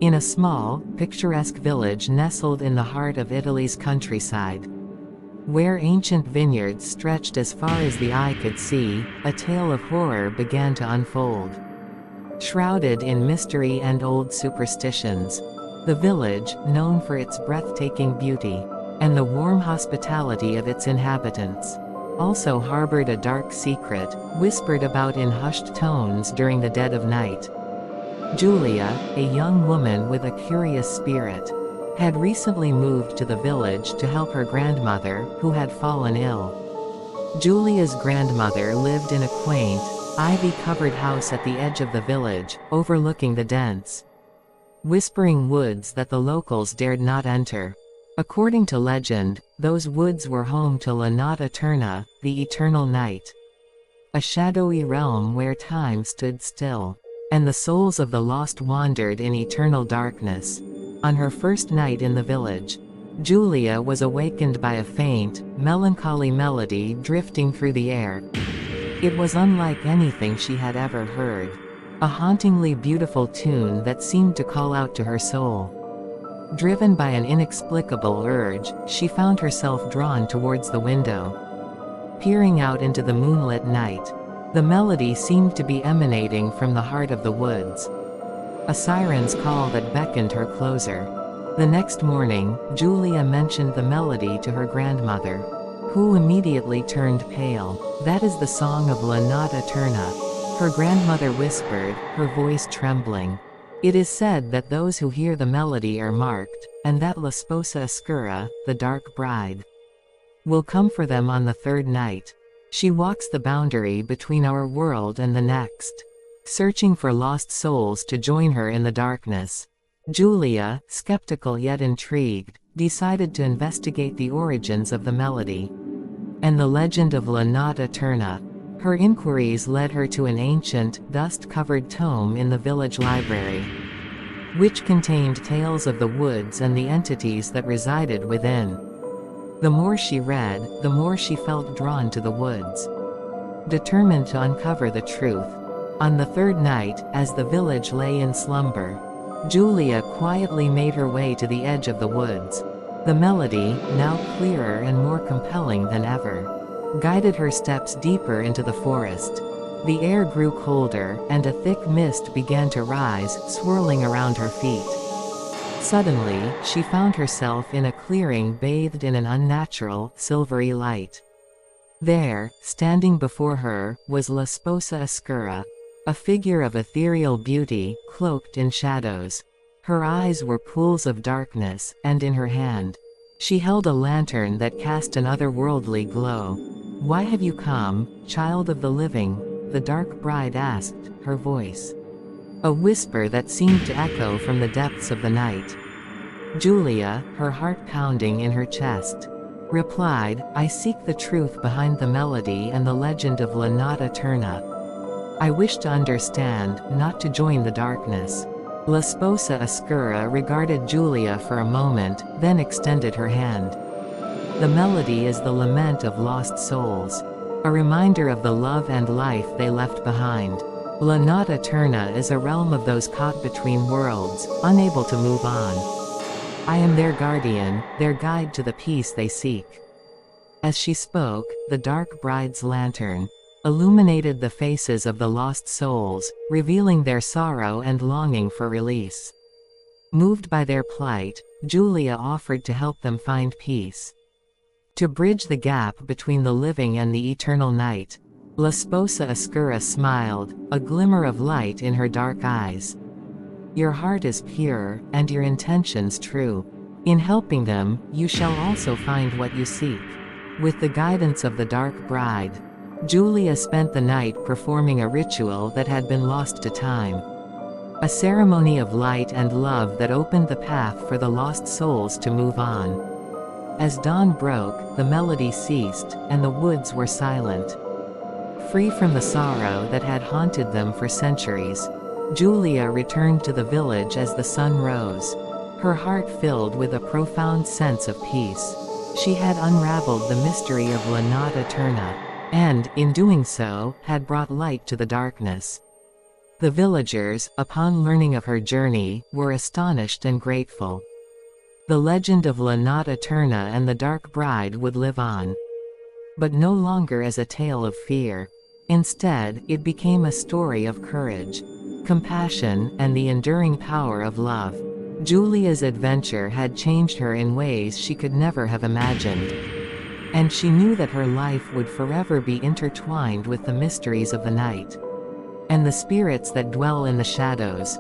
in a small, picturesque village nestled in the heart of Italy's countryside. Where ancient vineyards stretched as far as the eye could see, a tale of horror began to unfold. Shrouded in mystery and old superstitions, the village, known for its breathtaking beauty and the warm hospitality of its inhabitants, also harbored a dark secret, whispered about in hushed tones during the dead of night. Giulia, a young woman with a curious spirit, had recently moved to the village to help her grandmother, who had fallen ill. Giulia's grandmother lived in a quaint, ivy-covered house at the edge of the village, overlooking the dense, whispering woods that the locals dared not enter. According to legend, those woods were home to la Notte Eterna, the eternal night, a shadowy realm where time stood still, and the souls of the lost wandered in eternal darkness. On her first night in the village, Giulia was awakened by a faint, melancholy melody drifting through the air. It was unlike anything she had ever heard, a hauntingly beautiful tune that seemed to call out to her soul. Driven by an inexplicable urge, she found herself drawn towards the window. Peering out into the moonlit night, the melody seemed to be emanating from the heart of the woods, a siren's call that beckoned her closer. The next morning, Giulia mentioned the melody to her grandmother, who immediately turned pale. "That is the song of La Notte Eterna," her grandmother whispered, her voice trembling. "It is said that those who hear the melody are marked, and that La Sposa Oscura, the dark bride, will come for them on the third night. She walks the boundary between our world and the next, searching for lost souls to join her in the darkness." Giulia, skeptical yet intrigued, decided to investigate the origins of the melody and the legend of La Notte Eterna. Her inquiries led her to an ancient, dust-covered tome in the village library, which contained tales of the woods and the entities that resided within. The more she read, the more she felt drawn to the woods, determined to uncover the truth. On the third night, as the village lay in slumber, Giulia quietly made her way to the edge of the woods. The melody, now clearer and more compelling than ever, guided her steps deeper into the forest. The air grew colder, and a thick mist began to rise, swirling around her feet. Suddenly, she found herself in a clearing bathed in an unnatural, silvery light. There, standing before her, was La Sposa Oscura, a figure of ethereal beauty, cloaked in shadows. Her eyes were pools of darkness, and in her hand, she held a lantern that cast an otherworldly glow. "Why have you come, child of the living?" the dark bride asked, her voice a whisper that seemed to echo from the depths of the night. Giulia, her heart pounding in her chest, replied, "I seek the truth behind the melody and the legend of La Notte Eterna. I wish to understand, not to join the darkness." La Sposa Oscura regarded Giulia for a moment, then extended her hand. The melody is the lament of lost souls, a reminder of the love and life they left behind. La Notte Eterna is a realm of those caught between worlds, unable to move on. I am their guardian, their guide to the peace they seek. As she spoke, the dark bride's lantern illuminated the faces of the lost souls, revealing their sorrow and longing for release. Moved by their plight, Giulia offered to help them find peace, to bridge the gap between the living and the eternal night. La Sposa Oscura smiled, a glimmer of light in her dark eyes. "Your heart is pure, and your intentions true. In helping them, you shall also find what you seek." With the guidance of the dark bride, Giulia spent the night performing a ritual that had been lost to time, a ceremony of light and love that opened the path for the lost souls to move on. As dawn broke, the melody ceased, and the woods were silent. Free from the sorrow that had haunted them for centuries, Giulia returned to the village as the sun rose, her heart filled with a profound sense of peace. She had unraveled the mystery of La Notte Eterna, and, in doing so, had brought light to the darkness. The villagers, upon learning of her journey, were astonished and grateful. The legend of La Notte Eterna and the Dark Bride would live on. But no longer as a tale of fear. Instead, it became a story of courage, compassion, and the enduring power of love. Giulia's adventure had changed her in ways she could never have imagined. And she knew that her life would forever be intertwined with the mysteries of the night and the spirits that dwell in the shadows.